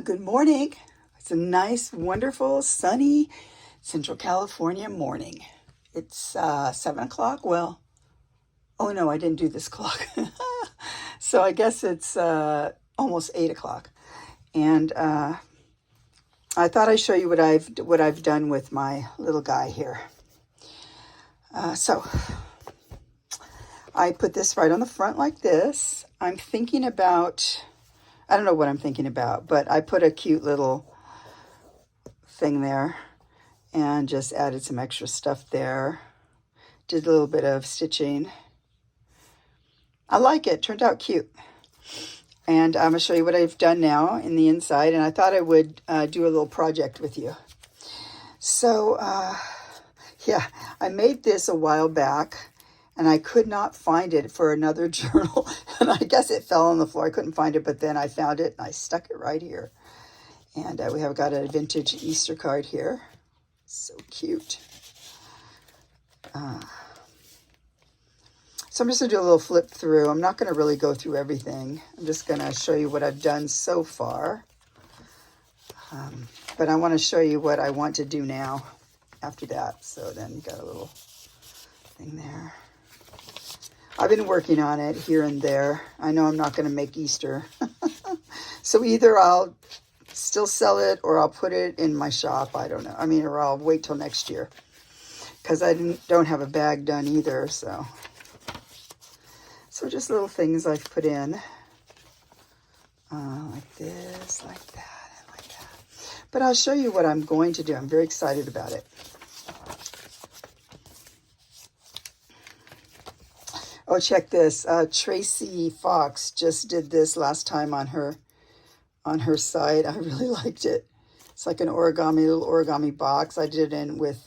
Good morning. It's a nice, wonderful, sunny Central California morning. It's 7 o'clock. Well, oh no, I didn't do this clock. So I guess it's almost 8 o'clock. And I thought I'd show you what I've done with my little guy here. So I put this right on the front like this. I'm thinking about, I don't know what I'm thinking about, but I put a cute little thing there and just added some extra stuff there. Did a little bit of stitching. I like it. Turned out cute. And I'm going to show you what I've done now in the inside. And I thought I would do a little project with you. So, yeah, I made this a while back. And I could not find it for another journal. And I guess it fell on the floor. I couldn't find it. But then I found it and I stuck it right here. And we have got a vintage Easter card here. So cute. So I'm just going to do a little flip through. I'm not going to really go through everything. I'm just going to show you what I've done so far. But I want to show you what I want to do now after that. So then you got a little thing there. I've been working on it here and there. I know I'm not going to make Easter. So either I'll still sell it or I'll put it in my shop. I don't know. I mean, or I'll wait till next year. Because I don't have a bag done either, so just little things I've put in, like this, like that, and like that. But I'll show you what I'm going to do. I'm very excited about it. Oh, check this. Tracy Fox just did this last time on her site. I really liked it. It's like an little origami box. I did it in with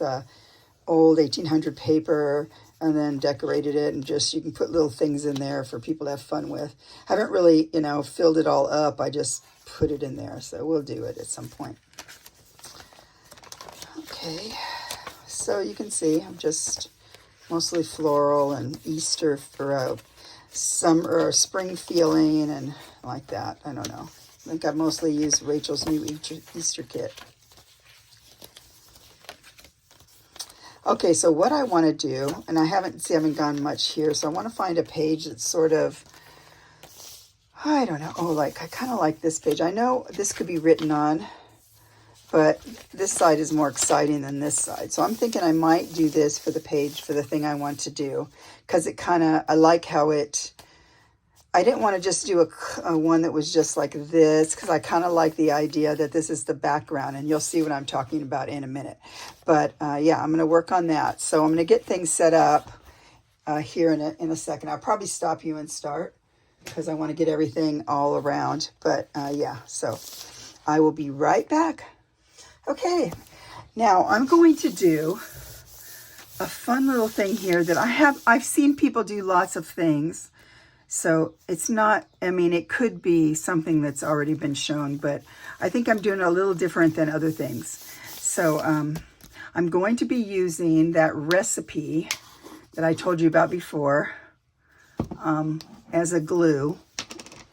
old 1800 paper and then decorated it, and just you can put little things in there for people to have fun with. I haven't really, filled it all up. I just put it in there, so we'll do it at some point. Okay, so you can see I'm just mostly floral and Easter for summer or spring feeling and like that. I don't know. I think I've mostly used Rachel's new Easter kit. Okay, so what I want to do, and I haven't gone much here, so I want to find a page that's sort of, I don't know, I kind of like this page. I know this could be written on, but this side is more exciting than this side. So I'm thinking I might do this for the page, for the thing I want to do, because I like how I didn't want to just do a one that was just like this, because I kind of like the idea that this is the background, and you'll see what I'm talking about in a minute. But yeah, I'm going to work on that. So I'm going to get things set up here in a second. I'll probably stop you and start, because I want to get everything all around. But yeah, so I will be right back. Okay, now I'm going to do a fun little thing here that I've seen people do lots of things. So it's not, it could be something that's already been shown, but I think I'm doing a little different than other things. So I'm going to be using that recipe that I told you about before as a glue.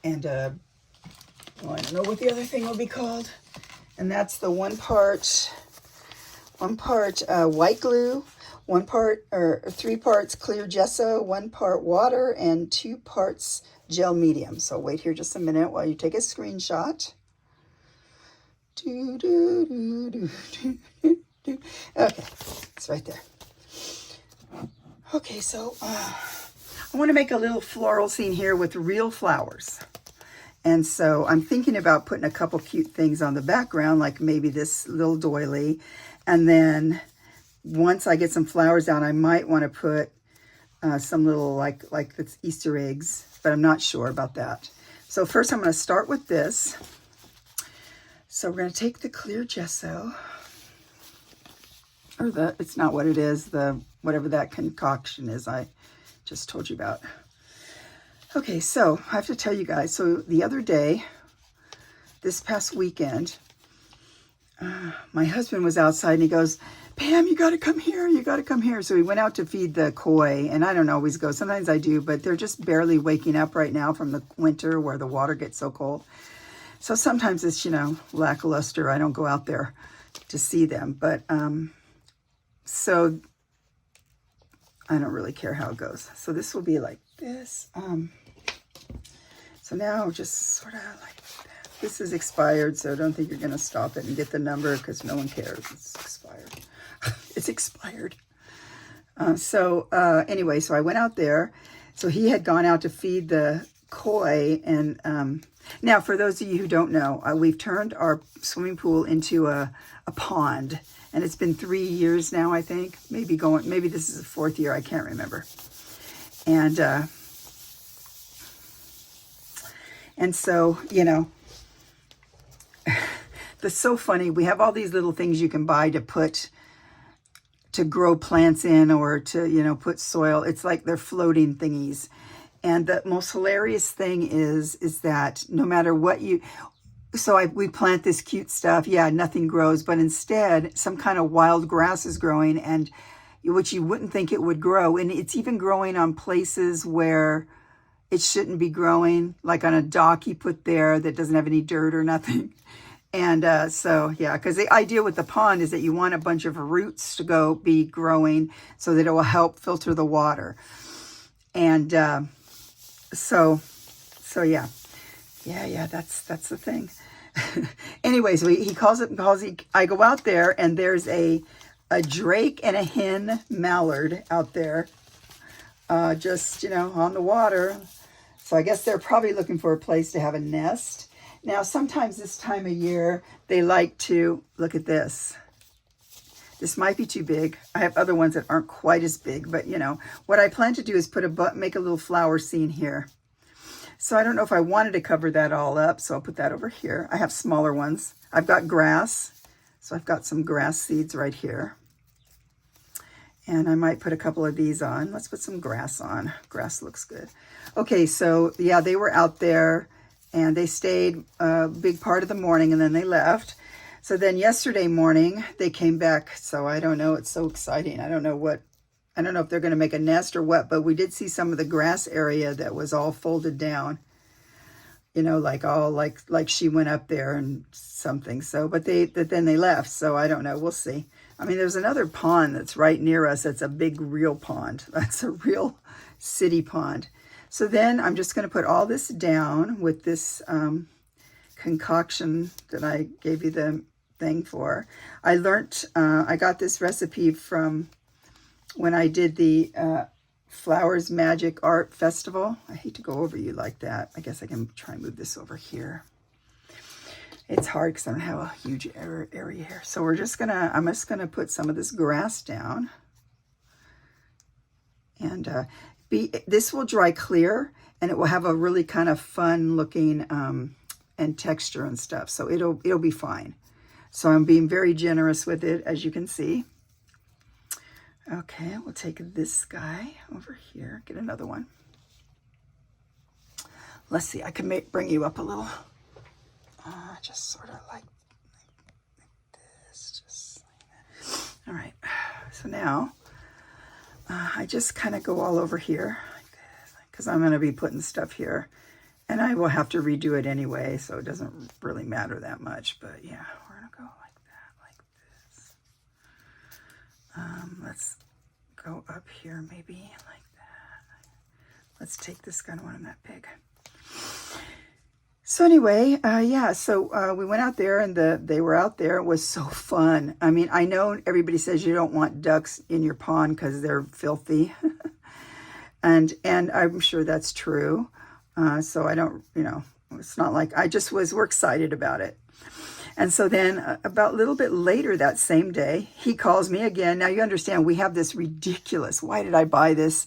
And I don't know what the other thing will be called. And that's the one part white glue, 3 parts clear gesso, 1 part water, and 2 parts gel medium. So wait here just a minute while you take a screenshot. Okay, it's right there. Okay, so I want to make a little floral scene here with real flowers. And so I'm thinking about putting a couple cute things on the background, like maybe this little doily. And then once I get some flowers down, I might want to put some little like that's Easter eggs, but I'm not sure about that. So first I'm going to start with this. So we're going to take the clear gesso, or it's not what it is, whatever that concoction is I just told you about. Okay, so I have to tell you guys, so the other day, this past weekend, my husband was outside and he goes, Pam, you got to come here. You got to come here. So we went out to feed the koi, and I don't always go. Sometimes I do, but they're just barely waking up right now from the winter where the water gets so cold. So sometimes it's, you know, lackluster. I don't go out there to see them. But so I don't really care how it goes. So this will be like this. So now just sort of like that. This is expired, so I don't think you're going to stop it and get the number because no one cares. It's expired. It's expired. Anyway, so I went out there. So he had gone out to feed the koi. And now, for those of you who don't know, we've turned our swimming pool into a pond. And it's been 3 years now, I think. Maybe this is the 4th year. I can't remember. And so, you know, that's so funny. We have all these little things you can buy to grow plants in, or to, you know, put soil. It's like they're floating thingies. And the most hilarious thing is that no matter what we plant this cute stuff. Yeah, nothing grows, but instead some kind of wild grass is growing, and which you wouldn't think it would grow. And it's even growing on places where it shouldn't be growing, like on a dock you put there that doesn't have any dirt or nothing. And so, yeah, because the idea with the pond is that you want a bunch of roots to be growing so that it will help filter the water. And so yeah. Yeah, that's the thing. Anyway, so I go out there, and there's a drake and a hen mallard out there, just, you know, on the water. So I guess they're probably looking for a place to have a nest. Now, sometimes this time of year, they like to, look at this. This might be too big. I have other ones that aren't quite as big, but, you know, what I plan to do is make a little flower scene here. So I don't know if I wanted to cover that all up, so I'll put that over here. I have smaller ones. I've got grass, so I've got some grass seeds right here. And I might put a couple of these on. Let's put some grass on. Grass looks good. Okay, so yeah, they were out there, and they stayed a big part of the morning, and then they left. So then yesterday morning, they came back. So I don't know. It's so exciting. I don't know if they're going to make a nest or what, but we did see some of the grass area that was all folded down, you know, like she went up there and something. So, but then they left. So I don't know. We'll see. I mean, there's another pond that's right near us. That's a big real pond. That's a real city pond. So then I'm just going to put all this down with this concoction that I gave you the thing for. I got this recipe from when I did the Flowers Magic Art Festival. I hate to go over you like that. I guess I can try and move this over here. It's hard because I don't have a huge area here. So I'm just gonna put some of this grass down. And this will dry clear, and it will have a really kind of fun looking and texture and stuff. So it'll be fine. So I'm being very generous with it, as you can see. Okay, we'll take this guy over here, get another one. Let's see, I can bring you up a little. Just sort of like this, just like that. All right, so now I just kind of go all over here like this, because I'm going to be putting stuff here. And I will have to redo it anyway, so it doesn't really matter that much. But yeah, we're going to go like that, like this. Let's go up here maybe like that. Let's take this kind of one that big. So anyway, yeah, so we went out there, and they were out there. It was so fun. I mean, I know everybody says you don't want ducks in your pond because they're filthy. and I'm sure that's true. So I don't, you know, it's not like we're excited about it. And so then about a little bit later that same day, he calls me again. Now you understand, we have this ridiculous, why did I buy this?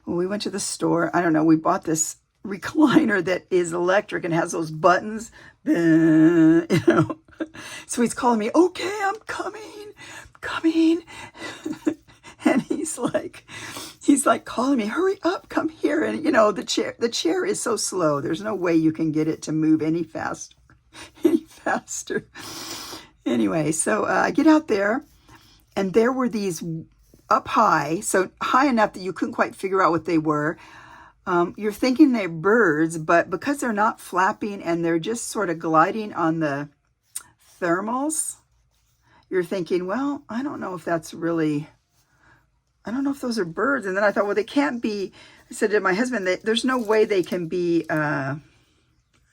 When we went to the store, I don't know, we bought this recliner that is electric and has those buttons, you know. So he's calling me, okay, I'm coming. And he's like calling me, hurry up, come here. And you know, the chair is so slow. There's no way you can get it to move any faster. Anyway, so I get out there, and there were these up high, so high enough that you couldn't quite figure out what they were. You're thinking they're birds, but because they're not flapping and they're just sort of gliding on the thermals, you're thinking, well, I don't know if that's really, I don't know if those are birds. And then I thought, well, they can't be. I said to my husband, there's no way they can be, now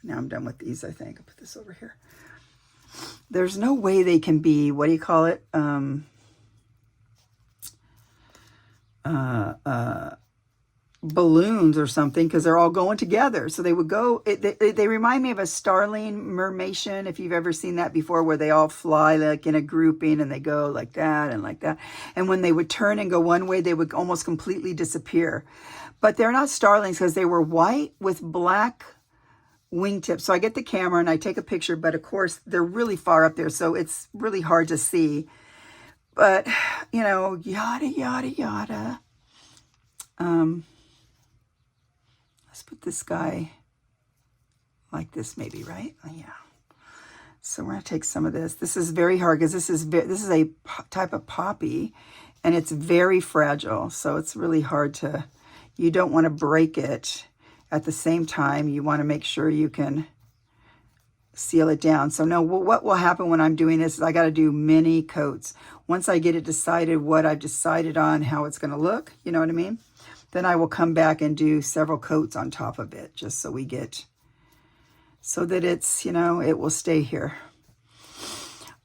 I'm done with these, I think. I'll put this over here. There's no way they can be, what do you call it? Balloons or something, because they're all going together. So they would go, they remind me of a starling mermation, if you've ever seen that before, where they all fly like in a grouping and they go like that and like that. And when they would turn and go one way, they would almost completely disappear. But they're not starlings because they were white with black wingtips. So I get the camera and I take a picture, but of course they're really far up there, so it's really hard to see. But, you know, yada, yada, yada. Let's put this guy like this maybe, right? Oh, yeah. So we're going to take some of this. This is very hard because this is a type of poppy and it's very fragile. So it's really hard to, you don't want to break it. At the same time, you want to make sure you can seal it down. So no, what will happen when I'm doing this is I got to do many coats. Once I get it decided, what I've decided on, how it's going to look, you know what I mean? Then I will come back and do several coats on top of it, just so we get, so that it's, you know, it will stay here.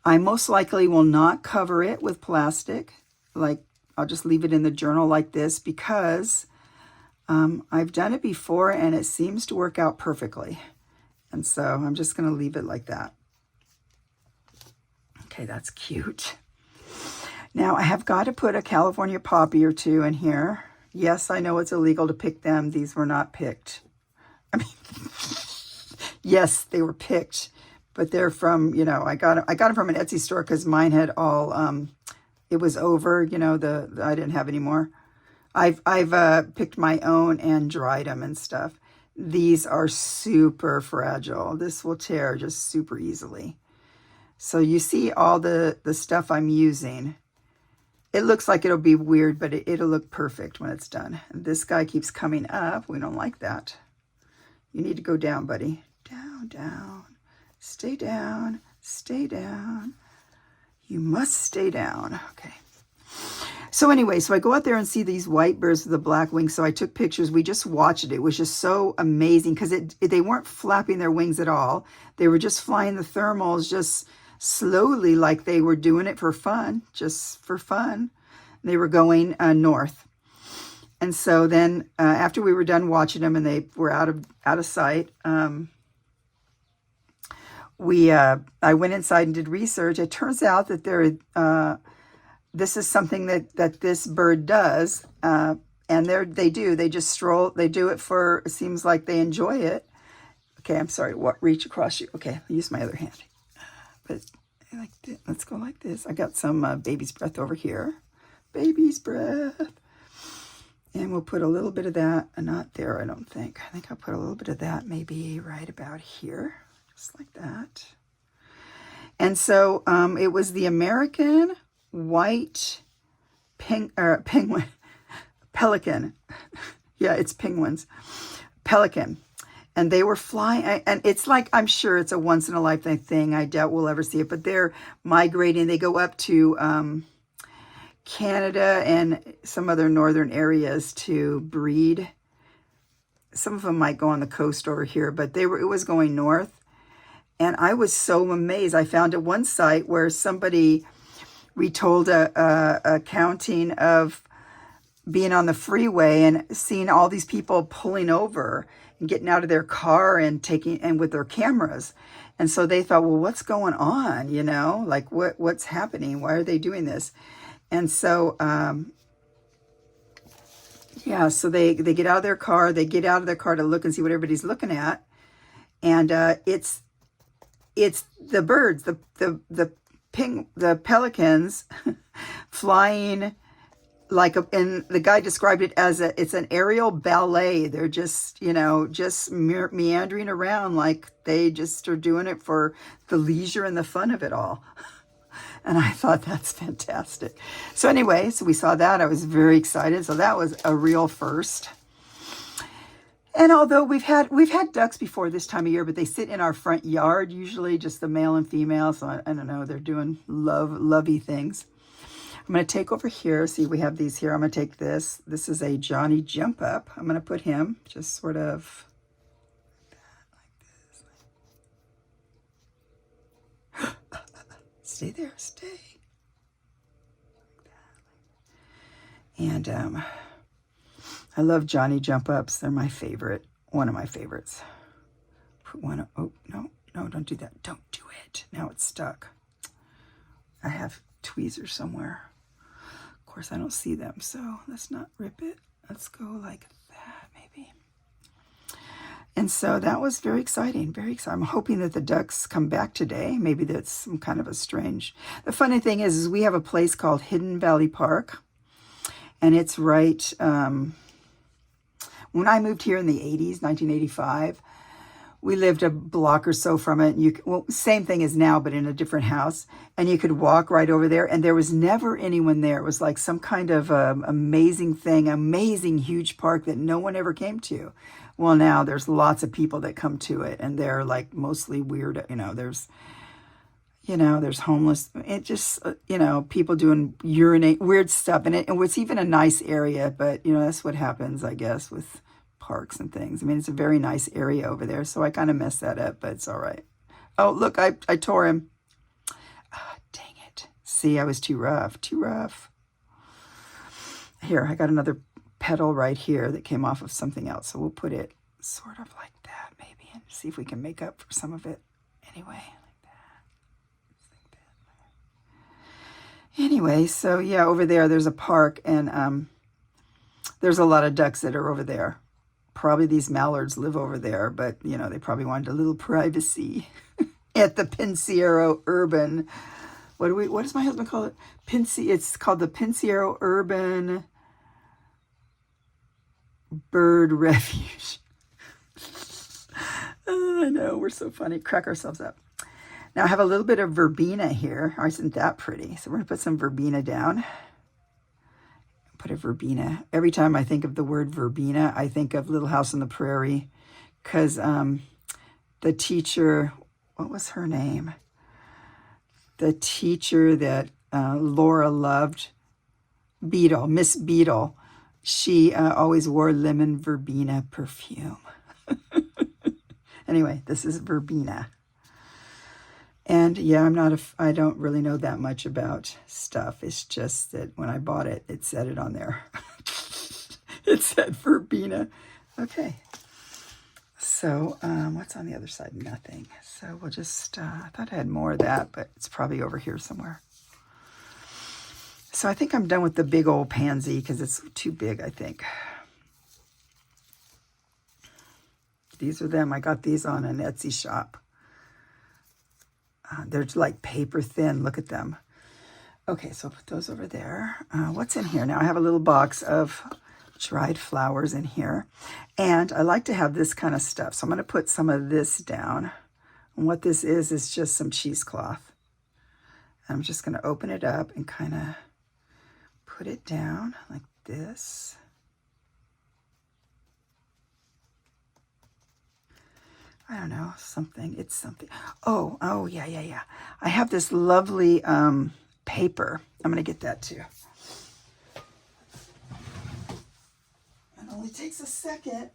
I most likely will not cover it with plastic. Like, I'll just leave it in the journal like this because I've done it before and it seems to work out perfectly. And so I'm just going to leave it like that. Okay, that's cute. Now I have got to put a California poppy or two in here. Yes, I know it's illegal to pick them. These were not picked. I mean, yes, they were picked, but they're from, you know, I got them from an Etsy store because mine had all, it was over, you know, I didn't have any more. I've picked my own and dried them and stuff. These are super fragile. This will tear just super easily. So you see all the stuff I'm using. It looks like it'll be weird, but it'll look perfect when it's done. And this guy keeps coming up. We don't like that. You need to go down, buddy. Down, down. Stay down. Stay down. You must stay down. Okay. So anyway, so I go out there and see these white birds with the black wings. So I took pictures. We just watched it. It was just so amazing because they weren't flapping their wings at all. They were just flying the thermals just slowly, like they were doing it for fun, just for fun. They were going north. And so then after we were done watching them and they were out of sight, I went inside and did research. It turns out that this is something that this bird does, and they just stroll. They do it for, it seems like they enjoy it. Okay, I'm sorry. Reach across you. Okay, I'll use my other hand. But let's go like this. I got some baby's breath over here. Baby's breath. And we'll put a little bit of that, not there, I don't think. I think I'll put a little bit of that maybe right about here, just like that. And so it was the American white penguin, pelican. Yeah, it's penguins. Pelican. And they were flying, and it's like, I'm sure it's a once in a lifetime thing. I doubt we'll ever see it, but they're migrating. They go up to Canada and some other northern areas to breed. Some of them might go on the coast over here, but it was going north. And I was so amazed. I found at one site where somebody retold a accounting of being on the freeway and seeing all these people pulling over and getting out of their car and with their cameras. And so they thought, well, what's going on? You know, like what's happening? Why are they doing this? And so, yeah, so they get out of their car. They get out of their car to look and see what everybody's looking at. And it's the birds, the pelicans flying like and the guy described it as it's an aerial ballet. They're just, you know, just meandering around like they just are doing it for the leisure and the fun of it all. And I thought that's fantastic. So anyway, so we saw that. I was very excited. So that was a real first. And although we've had ducks before this time of year, but they sit in our front yard usually, just the male and female. So I don't know, they're doing lovey things. I'm going to take over here. See, we have these here. I'm going to take this. This is a Johnny Jump Up. I'm going to put him just sort of like this. Stay there, stay. And I love Johnny Jump Ups. They're my favorite, one of my favorites. Put one, oh, no, don't do that. Don't do it. Now it's stuck. I have tweezers somewhere. Of course, I don't see them, so let's not rip it. Let's go like that, maybe. And so that was very exciting, very exciting. I'm hoping that the ducks come back today. Maybe that's some kind of a strange... The funny thing is we have a place called Hidden Valley Park, and it's right... when I moved here in the 80s, 1985, we lived a block or so from it. And well, same thing as now, but in a different house. And you could walk right over there, and there was never anyone there. It was like some kind of amazing thing, amazing huge park that no one ever came to. Well, now there's lots of people that come to it, and they're like mostly weird. There's homeless. It just, people doing weird stuff. And it was even a nice area, but that's what happens, I guess, with parks and things. I mean, it's a very nice area over there, so I kind of messed that up, but it's all right. Oh, look, I tore him. Ah, dang it. See, I was too rough. Here, I got another petal right here that came off of something else, so we'll put it sort of like that, maybe, and see if we can make up for some of it. Anyway, Anyway, so yeah, over there's a park, and there's a lot of ducks that are over there. Probably these mallards live over there, but they probably wanted a little privacy at the Pensiero Urban. What does my husband call it? It's called the Pensiero Urban Bird Refuge. Oh, I know, we're so funny. Crack ourselves up. Now I have a little bit of verbena here. Oh, isn't that pretty? So we're going to put some verbena down. Put a verbena. Every time I think of the word verbena, I think of Little House on the Prairie, because the teacher, what was her name? The teacher that Laura loved, Miss Beadle, she always wore lemon verbena perfume. Anyway, this is verbena. And yeah, I don't really know that much about stuff. It's just that when I bought it, it said it on there. It said verbena. Okay. So what's on the other side? Nothing. So we'll just, I thought I had more of that, but it's probably over here somewhere. So I think I'm done with the big old pansy because it's too big, I think. These are them. I got these on an Etsy shop. They're like paper thin. Look at them. Okay, so I'll put those over there. What's in here? Now I have a little box of dried flowers in here. And I like to have this kind of stuff. So I'm going to put some of this down. And what this is just some cheesecloth. I'm just going to open it up and kind of put it down like this. I don't know, something. It's something. Oh, yeah. I have this lovely paper. I'm going to get that too. It only takes a second.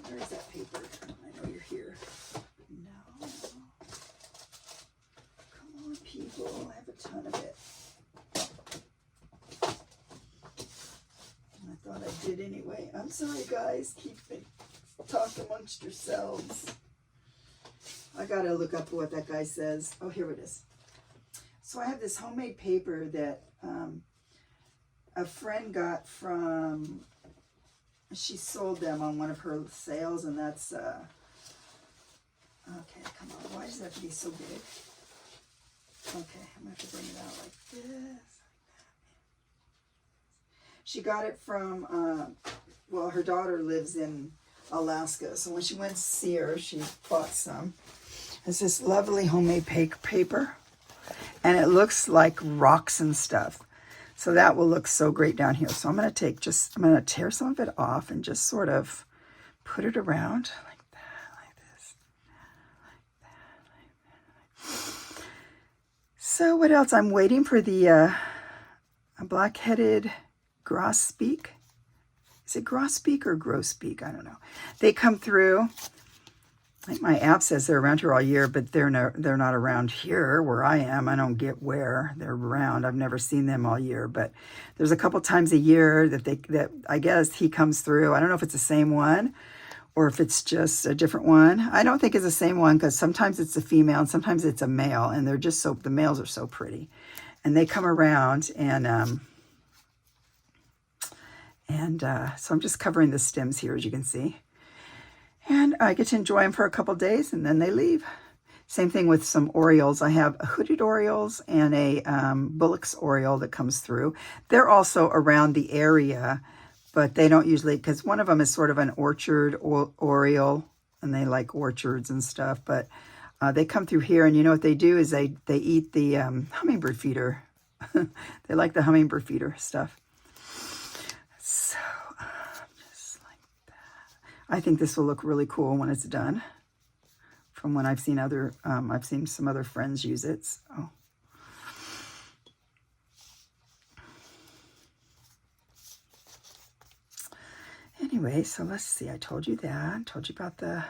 Where's that paper? I know you're here. No. Come on, people. I have a ton of it. I thought I did anyway. I'm sorry, guys. Talk amongst yourselves. I gotta look up what that guy says. Oh, here it is. So I have this homemade paper that a friend got from, she sold them on one of her sales, and that's, okay, come on. Why does it have to be so big? Okay, I'm gonna have to bring it out like this. She got it from, well, her daughter lives in Alaska. So when she went to see her, she bought some. It's this lovely homemade paper. And it looks like rocks and stuff. So that will look so great down here. So I'm going to I'm going to tear some of it off and just sort of put it around like that, like this. So what else? I'm waiting for the black-headed grosbeak. Is it grosbeak or grosbeak? I don't know. They come through. Like my app says they're around here all year, but they're not around here where I am. I don't get where they're around. I've never seen them all year, but there's a couple times a year that I guess he comes through. I don't know if it's the same one or if it's just a different one. I don't think it's the same one because sometimes it's a female and sometimes it's a male, and they're just the males are so pretty, and they come around and so I'm just covering the stems here, as you can see. And I get to enjoy them for a couple days, and then they leave. Same thing with some orioles. I have a hooded orioles and a Bullock's oriole that comes through. They're also around the area, but they don't usually, because one of them is sort of an orchard oriole, and they like orchards and stuff. But they come through here, and you know what they do is they eat the hummingbird feeder. They like the hummingbird feeder stuff. So just like that. I think this will look really cool when it's done. From when I've seen I've seen some other friends use it. So. Anyway, so let's see. I told you that. I told you about the.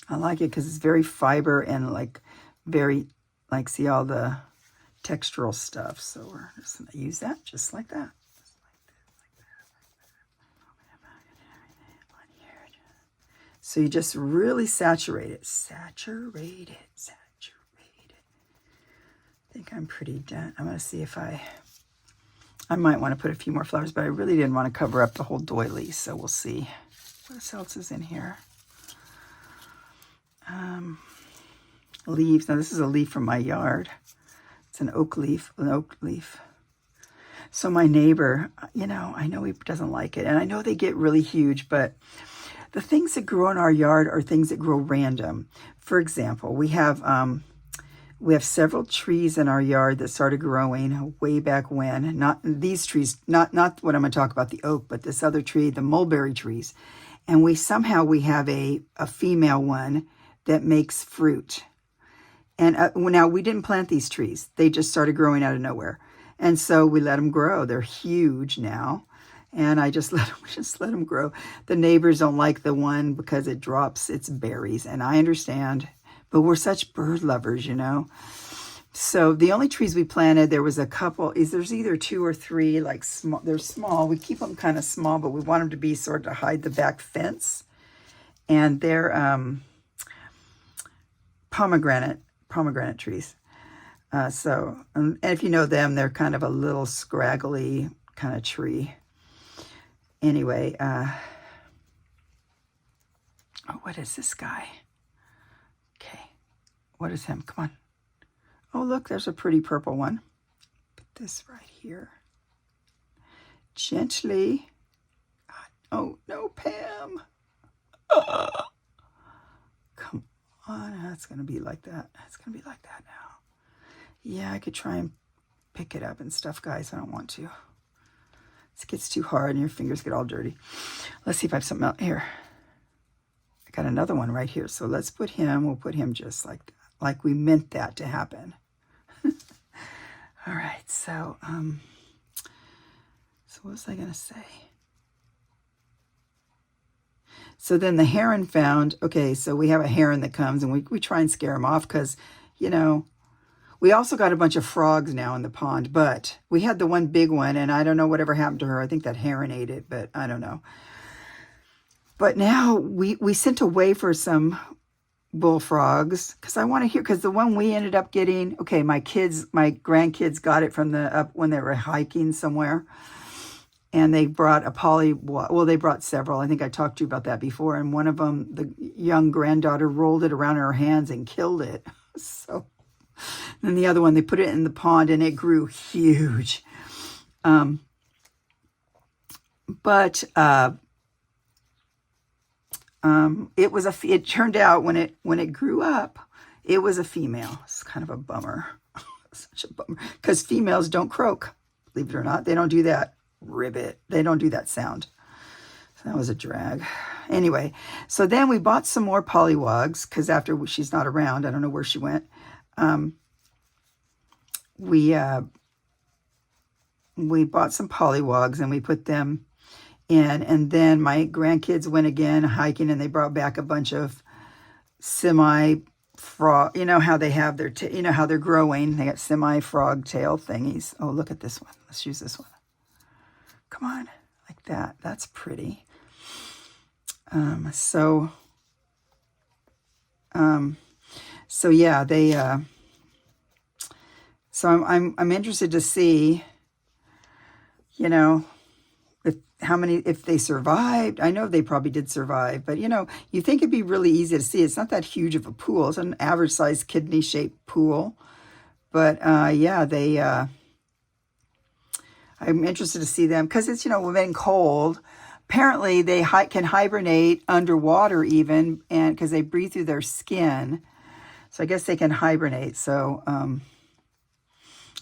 I like it because it's very fiber and like very see all the textural stuff. So we're just going to use that just like that. So you just really saturate it. Saturate it. Saturate it. I think I'm pretty done. I'm going to see if I might want to put a few more flowers, but I really didn't want to cover up the whole doily. So we'll see. What else is in here? Leaves. Now this is a leaf from my yard. It's an oak leaf. So my neighbor, I know he doesn't like it. And I know they get really huge, but the things that grow in our yard are things that grow random. For example, we have several trees in our yard that started growing way back when. Not these trees, not what I'm going to talk about, the oak, but this other tree, the mulberry trees. And we have a female one that makes fruit. And now we didn't plant these trees. They just started growing out of nowhere. And so we let them grow. They're huge now. And we just let them grow. The neighbors don't like the one because it drops its berries. And I understand. But we're such bird lovers, So the only trees we planted, there was a couple. There's either 2 or 3, like small. They're small. We keep them kind of small, but we want them to be sort of to hide the back fence. And they're pomegranate trees. And if you know them, they're kind of a little scraggly kind of tree. Anyway, what is this guy? Okay, what is him? Come on. Oh, look, there's a pretty purple one. Put this right here. Gently. Oh, no, Pam. Come on, that's going to be like that. It's going to be like that now. Yeah, I could try and pick it up and stuff, guys. I don't want to. It gets too hard and your fingers get all dirty. Let's see if I have something else here. I got another one right here. So let's put him. We'll put him just like that. Like we meant that to happen. All right. So what was I going to say? So then the heron found, okay, so we have a heron that comes and we try and scare him off because, we also got a bunch of frogs now in the pond, but we had the one big one, and I don't know whatever happened to her. I think that heron ate it, but I don't know. But now we sent away for some bullfrogs because I want to hear, because the one we ended up getting, okay, my grandkids got it from up when they were hiking somewhere, and they brought they brought several. I think I talked to you about that before, and one of them, the young granddaughter, rolled it around in her hands and killed it. So. And the other one, they put it in the pond and it grew huge. It turned out when it grew up, It was a female. It's kind of a bummer. Such a bummer. Because females don't croak. Believe it or not. They don't do that. Ribbit. They don't do that sound. So that was a drag. Anyway, so then we bought some more pollywogs because after she's not around, I don't know where she went. We bought some pollywogs and we put them in. And then my grandkids went again hiking and they brought back a bunch of semi-frog. You know how they have their, you know how they're growing. They got semi-frog tail thingies. Oh, look at this one. Let's use this one. Come on, like that. That's pretty. So yeah, they, so I'm interested to see, you know, if they survived. I know they probably did survive, but you know, you think it'd be really easy to see. It's not that huge of a pool. It's an average sized kidney shaped pool, but, yeah, I'm interested to see them because it's, you know, we've been cold. Apparently, they can hibernate underwater even, and because they breathe through their skin. So I guess they can hibernate. So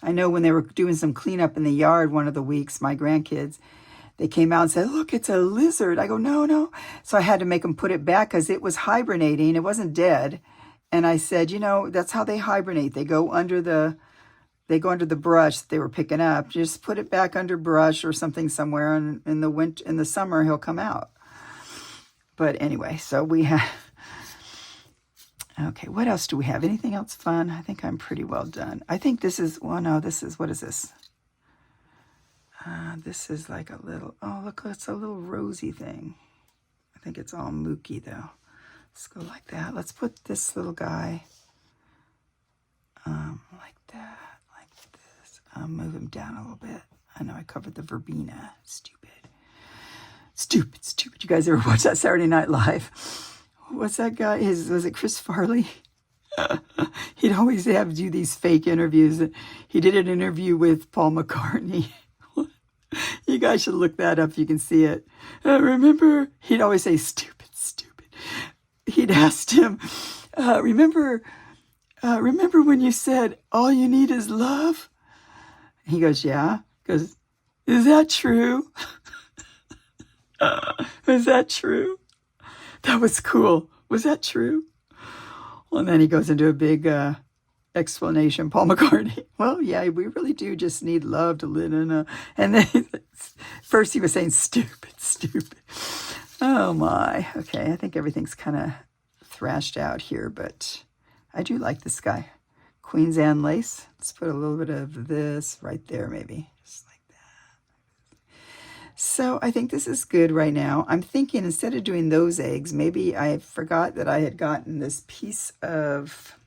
I know when they were doing some cleanup in the yard one of the weeks, my grandkids, they came out and said, look, it's a lizard. I go, no, no. So I had to make them put it back because it was hibernating. It wasn't dead. And I said, you know, that's how they hibernate. They go under the brush that they were picking up. Just put it back under brush or something somewhere, and in the summer he'll come out. But anyway, so we have. Okay, what else do we have? Anything else fun? I think I'm pretty well done. I think this is. Well, no, this is. What is this? This is like a little. Oh, look, it's a little rosy thing. I think it's all mooky though. Let's go like that. Let's put this little guy. Like that. I'll move him down a little bit. I know I covered the verbena. Stupid. You guys ever watch that Saturday Night Live? What's that guy? Was it Chris Farley? He'd always do these fake interviews. He did an interview with Paul McCartney. You guys should look that up. You can see it. Remember, he'd always say, stupid. He'd asked him, remember when you said, all you need is love? He goes, yeah. He goes, is that true? Is that true? That was cool. Was that true? Well, and then he goes into a big explanation. Paul McCartney. Well, yeah, we really do just need love to live in a... And then first he was saying, stupid. Oh, my. Okay, I think everything's kind of thrashed out here, but I do like this guy. Queen's Anne lace. Let's put a little bit of this right there, maybe. Just like that. So I think this is good right now. I'm thinking instead of doing those eggs, maybe I forgot that I had gotten this piece of...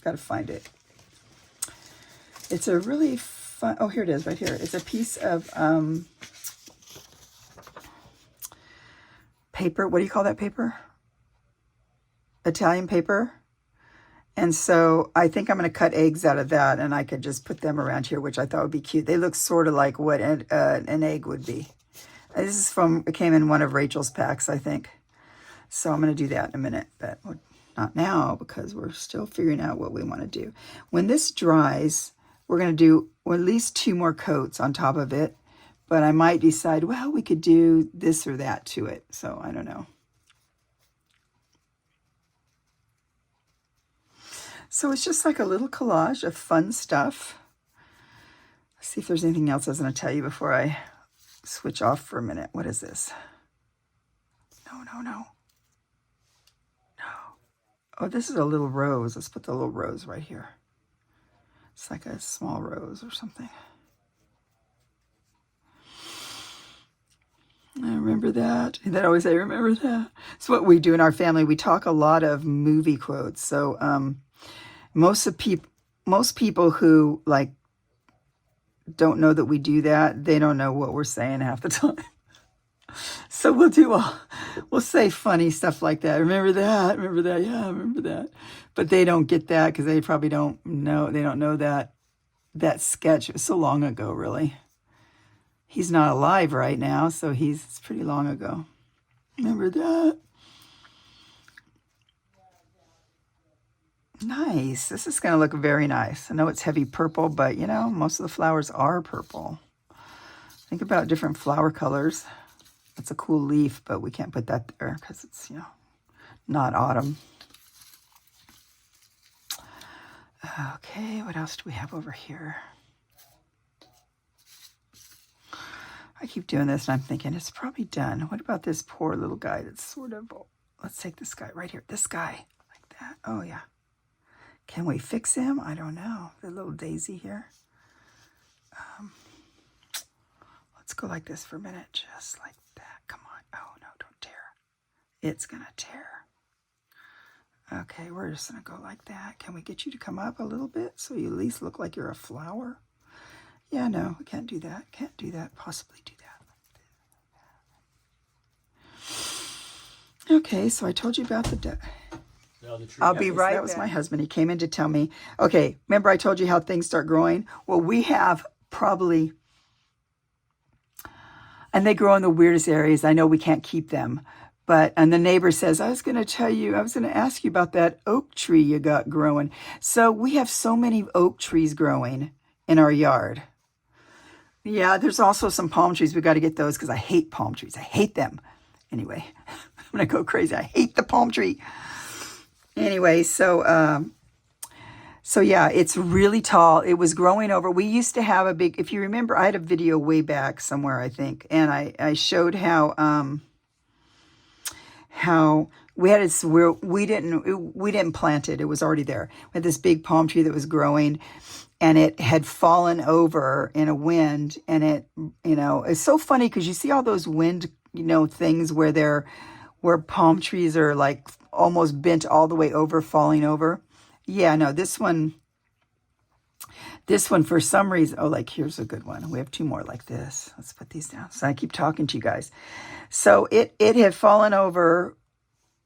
Got to find it. It's a really fun... Oh, here it is, right here. It's a piece of paper. What do you call that paper? Italian paper. And so I think I'm going to cut eggs out of that, and I could just put them around here, which I thought would be cute. They look sort of like what an egg would be. This is it came in one of Rachel's packs, I think. So I'm going to do that in a minute, but not now because we're still figuring out what we want to do. When this dries, we're going to do at least 2 more coats on top of it, but I might decide, well, we could do this or that to it. So I don't know. So it's just like a little collage of fun stuff. Let's see if there's anything else I was going to tell you before I switch off for a minute. What is this? No. Oh, this is a little rose. Let's put the little rose right here. It's like a small rose or something. I remember that. They always say, remember that. It's what we do in our family. We talk a lot of movie quotes. So, most people who like don't know that we do that, they don't know what we're saying half the time. So we'll say funny stuff like that. Remember that? Yeah, remember that. But they don't get that because they probably don't know. They don't know that sketch. It was so long ago, really. He's not alive right now, so it's pretty long ago. Remember that? Nice. This is going to look very nice. I know it's heavy purple, but you know, most of the flowers are purple. Think about different flower colors. It's a cool leaf, but we can't put that there because it's, you know, not autumn. Okay, what else do we have over here? I keep doing this and I'm thinking it's probably done. What about this poor little guy that's sort of, let's take this guy right here. This guy, like that. Oh, yeah. Can we fix him? I don't know. The little daisy here. Let's go like this for a minute. Just like that. Come on. Oh, no, don't tear. It's going to tear. Okay, we're just going to go like that. Can we get you to come up a little bit so you at least look like you're a flower? Yeah, no, we can't do that. Can't do that. Possibly do that. Okay, so I told you about the I'll be right back. That was my husband. He came in to tell me. Okay, remember I told you how things start growing? Well, we have probably, and they grow in the weirdest areas. I know we can't keep them. But, and the neighbor says, I was going to ask you about that oak tree you got growing. So we have so many oak trees growing in our yard. Yeah, there's also some palm trees. We got to get those because I hate palm trees. I hate them. Anyway, I'm going to go crazy. I hate the palm tree. Anyway, so yeah, it's really tall. It was growing over. We used to have a big, if you remember, I had a video way back somewhere, I think. And I showed how we had this, we didn't plant it. It was already there. We had this big palm tree that was growing and it had fallen over in a wind. And it, you know, it's so funny because you see all those wind, you know, things where palm trees are like almost bent all the way over, falling over. Yeah, no, this one for some reason, oh, like here's a good one. We have two more like this. Let's put these down. So I keep talking to you guys. So it had fallen over.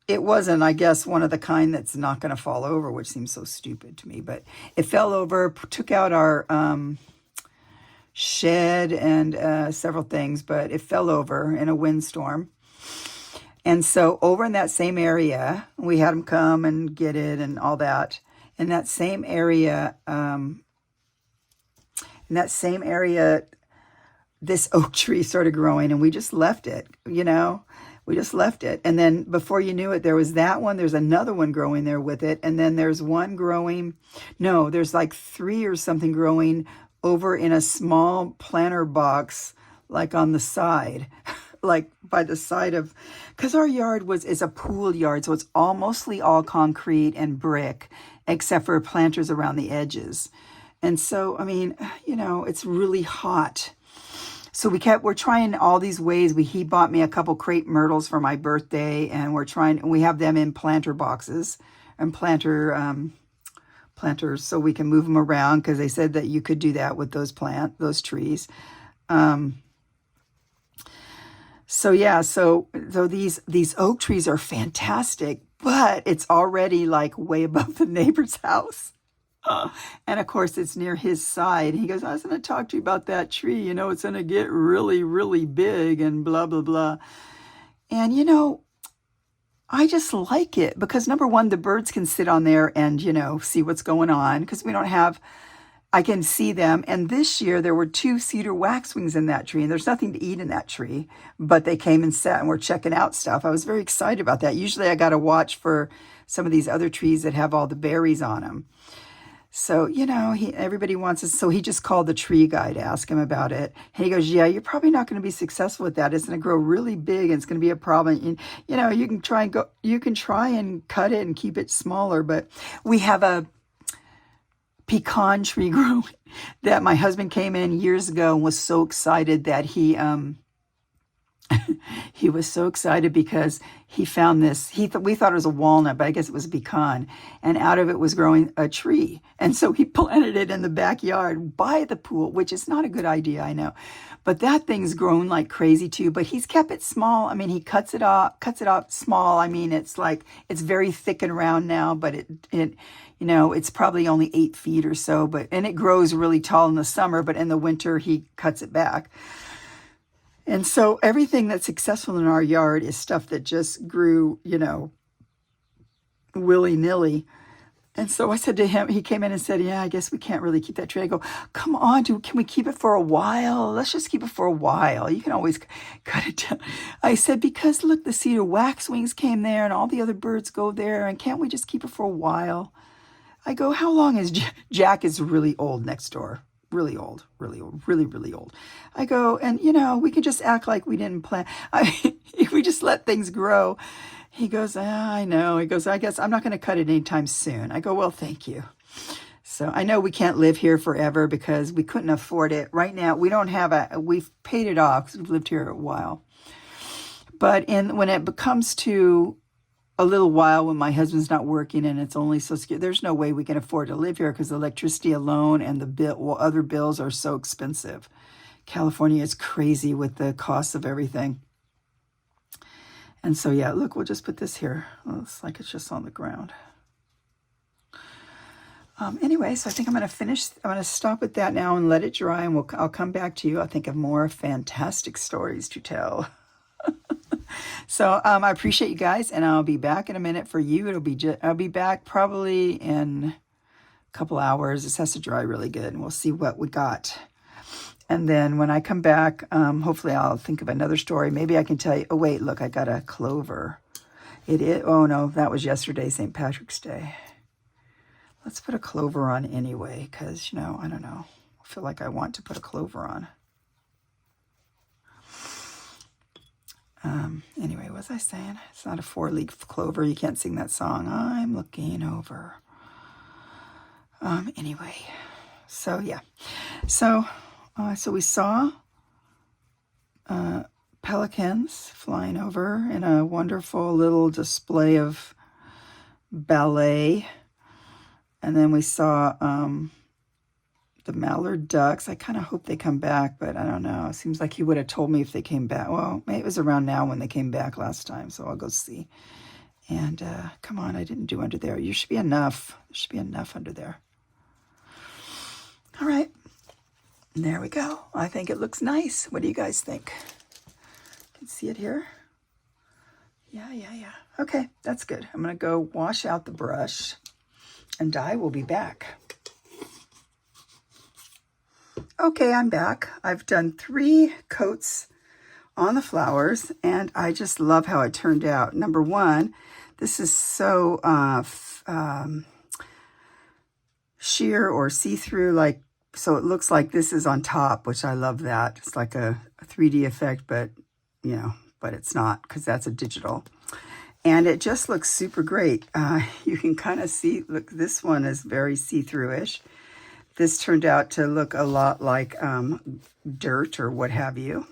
It wasn't, I guess, one of the kind that's not going to fall over, which seems so stupid to me. But it fell over, took out our shed and several things, but it fell over in a windstorm. And so over in that same area, we had them come and get it and all that. In that same area, this oak tree started growing and we just left it, you know. We just left it. And then before you knew it, there was that one. There's another one growing there with it. And then there's one growing. No, there's like three or something growing over in a small planter box, like on the side, like by the side of, because our yard is a pool yard. So it's mostly all concrete and brick, except for planters around the edges. And so, I mean, you know, it's really hot. So we're trying all these ways. He bought me a couple crepe myrtles for my birthday, and we have them in planter boxes and planters so we can move them around because they said that you could do that with those trees. So yeah, so these oak trees are fantastic, but it's already like way above the neighbor's house. And of course, it's near his side. He goes, I was going to talk to you about that tree. You know, it's going to get really, really big and blah, blah, blah. And, you know, I just like it because, number one, the birds can sit on there and, you know, see what's going on because I can see them. And this year there were 2 cedar waxwings in that tree and there's nothing to eat in that tree, but they came and sat and were checking out stuff. I was very excited about that. Usually I got to watch for some of these other trees that have all the berries on them. So, you know, everybody wants it. So he just called the tree guy to ask him about it. And he goes, yeah, you're probably not going to be successful with that. It's going to grow really big and it's going to be a problem. And, you know, you can try and cut it and keep it smaller. But we have a pecan tree growing that my husband came in years ago and was so excited that he was so excited because he found this. We thought it was a walnut, but I guess it was a pecan. And out of it was growing a tree. And so he planted it in the backyard by the pool, which is not a good idea, I know. But that thing's grown like crazy too. But he's kept it small. I mean, he cuts it off small. I mean, it's very thick and round now, but it you know, it's probably only 8 feet or so. And it grows really tall in the summer, but in the winter he cuts it back. And so everything that's successful in our yard is stuff that just grew, you know, willy-nilly. And so I said to him, he came in and said, yeah, I guess we can't really keep that tree. I go, come on, dude, can we keep it for a while? Let's just keep it for a while. You can always cut it down. I said, because look, the cedar waxwings came there and all the other birds go there. And can't we just keep it for a while? I go, how long is Jack is really old next door. Really old, really old, really, really old. I go, and we can just act like we didn't plan. If we just let things grow. He goes, I know. He goes, I guess I'm not going to cut it anytime soon. I go, well, thank you. So I know we can't live here forever because we couldn't afford it. Right now, we don't have we've paid it off because we've lived here a while. But when it comes to a little while when my husband's not working and it's only so scarce, there's no way we can afford to live here because the electricity alone and other bills are so expensive. California is crazy with the cost of everything. And so, yeah, look, we'll just put this here. Well, it's like it's just on the ground. Anyway, so I think I'm going to finish. I'm going to stop with that now and let it dry, and I'll come back to you. I think of more fantastic stories to tell. So I appreciate you guys, and I'll be back in a minute for you. I'll be back probably in a couple hours. This has to dry really good, and we'll see what we got. And then when I come back, hopefully I'll think of another story. Maybe I can tell you, oh, wait, look, I got a clover. It is, oh, no, that was yesterday, St. Patrick's Day. Let's put a clover on anyway, because, I don't know. I feel like I want to put a clover on. Anyway, what was I saying? It's not a 4-leaf clover. You can't sing that song. I'm looking over. Anyway, so, yeah. So we saw pelicans flying over in a wonderful little display of ballet. And then we saw the mallard ducks. I kind of hope they come back, but I don't know. It seems like he would have told me if they came back. Well, maybe it was around now when they came back last time, so I'll go see. And come on, I didn't do under there. You should be enough. There should be enough under there. All right. There we go. I think it looks nice. What do you guys think? You can see it here. Yeah. Okay, that's good. I'm going to go wash out the brush, and I will be back. Okay, I'm back. I've done 3 coats on the flowers, and I just love how it turned out. Number one, this is so sheer or see-through, so it looks like this is on top, which I love that. It's like a 3D effect, but, but it's not because that's a digital. And it just looks super great. You can kind of see, look, this one is very see-through-ish. This turned out to look a lot like dirt or what have you.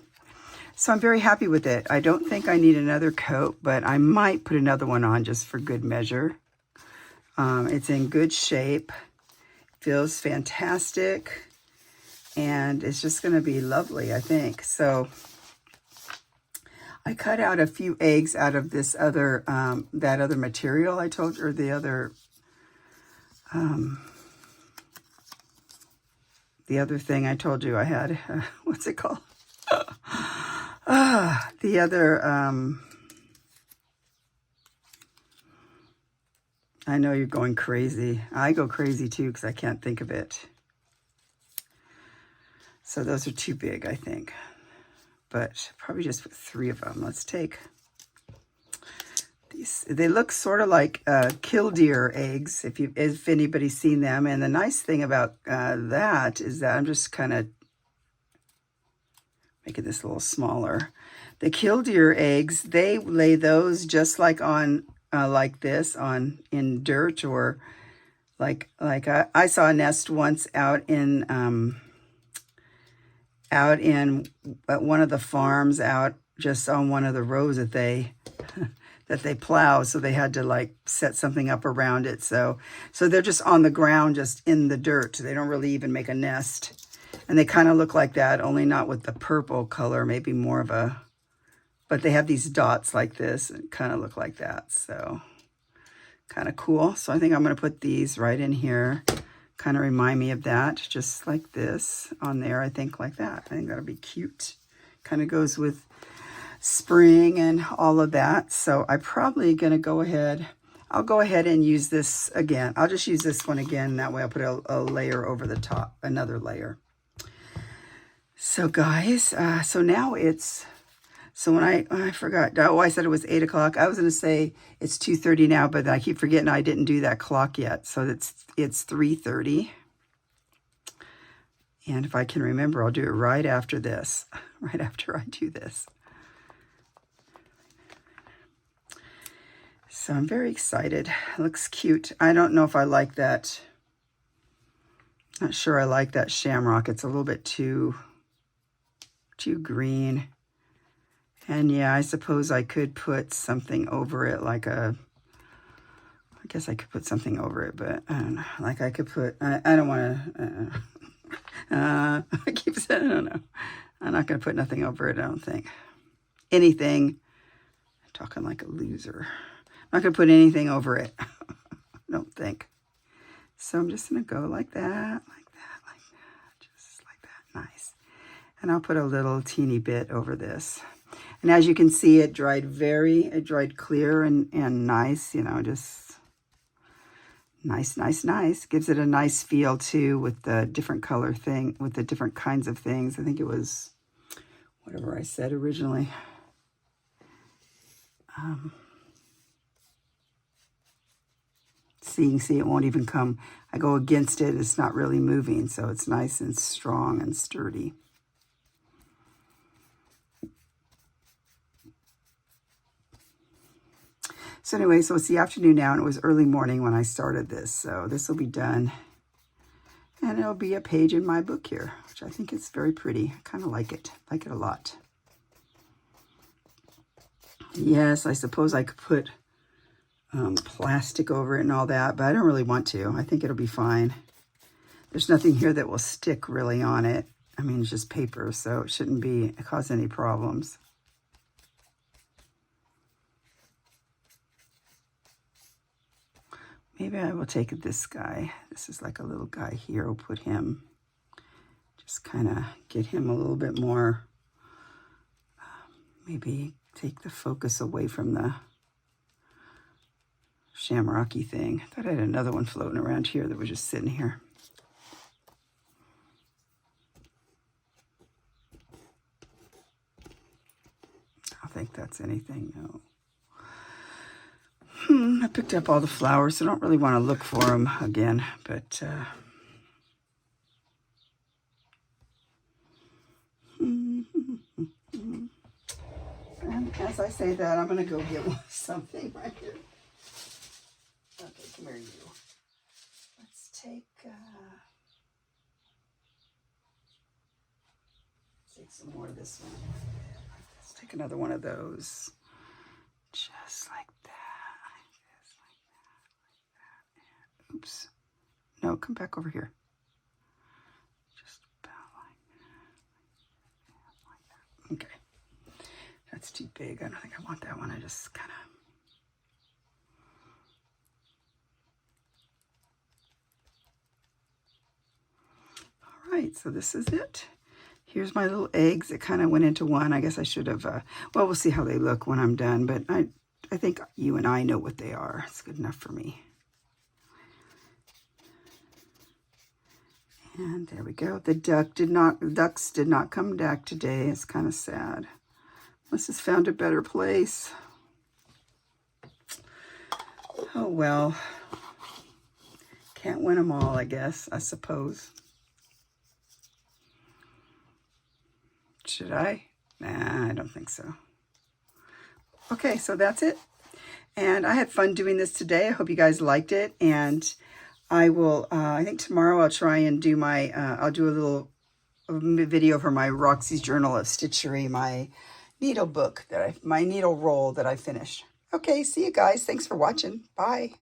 So I'm very happy with it. I don't think I need another coat, but I might put another one on just for good measure. It's in good shape. Feels fantastic, and it's just going to be lovely, I think. So I cut out a few eggs out of this other, that other material I told you, or the other thing I told you I had. What's it called? The other, I know you're going crazy. I go crazy too because I can't think of it. So those are too big, I think. But probably just put 3 of them. Let's take these. They look sort of like killdeer eggs, if anybody's seen them. And the nice thing about that is that I'm just kind of making this a little smaller. The killdeer eggs, they lay those just like on like this in dirt, or like I saw a nest once out in one of the farms out just on one of the rows that they plow, so they had to set something up around it. So they're just on the ground, just in the dirt. They don't really even make a nest, and they kind of look like that, only not with the purple color, maybe more of a. But they have these dots like this and kind of look like that. So kind of cool. So I think I'm going to put these right in here. Kind of remind me of that. Just like this on there. I think like that. I think that'll be cute. Kind of goes with spring and all of that. So I'm probably going to go ahead. I'll go ahead and use this again. I'll just use this one again. That way I'll put a layer over the top, another layer. So guys, so now it's, so when I forgot, oh, I said it was 8 o'clock. I was going to say it's 2:30 now, but I keep forgetting I didn't do that clock yet. So it's 3:30. And if I can remember, I'll do it right after this, right after I do this. So I'm very excited. It looks cute. I don't know if I like that. Not sure I like that shamrock. It's a little bit too green. And yeah, I suppose I could put something over it, like I guess I could put something over it, but I don't know. Like I could put, I don't want to, I keep saying, I don't know. I'm not going to put nothing over it, I don't think. Anything. I'm talking like a loser. I'm not going to put anything over it. I don't think. So I'm just going to go like that, just like that. Nice. And I'll put a little teeny bit over this. And as you can see, it dried clear and nice, you know, just nice, nice, nice. Gives it a nice feel too with the different color thing, with the different kinds of things. I think it was whatever I said originally. See, it won't even come. I go against it, it's not really moving, so it's nice and strong and sturdy. So anyway, so it's the afternoon now, and it was early morning when I started this, so this will be done. And it'll be a page in my book here, which I think is very pretty. I kind of like it a lot. Yes, I suppose I could put plastic over it and all that, but I don't really want to. I think it'll be fine. There's nothing here that will stick really on it. I mean, it's just paper, so it shouldn't cause any problems. Maybe I will take this guy. This is like a little guy here. I'll put him, just kind of get him a little bit more, maybe take the focus away from the shamrocky thing. I thought I had another one floating around here that was just sitting here. I don't think that's anything, no. I picked up all the flowers, so I don't really want to look for them again, but and as I say that, I'm going to go get something right here. Okay, come here, you. Let's take some more of this one. Let's take another one of those. Just like that. Oops. No, come back over here. Just about like that. Okay. That's too big. I don't think I want that one. I just kind of... All right, so this is it. Here's my little eggs. It kind of went into one. I guess I should have... well, we'll see how they look when I'm done, but I think you and I know what they are. It's good enough for me. And there we go. The ducks did not come back today. It's kind of sad. Must have found a better place. Oh well. Can't win them all, I guess, I suppose. Should I? Nah, I don't think so. Okay, so that's it. And I had fun doing this today. I hope you guys liked it. And I will, I think tomorrow I'll try and do my, I'll do a little video for my Roxy's Journal of Stitchery, my needle book, my needle roll that I finished. Okay, see you guys. Thanks for watching. Bye.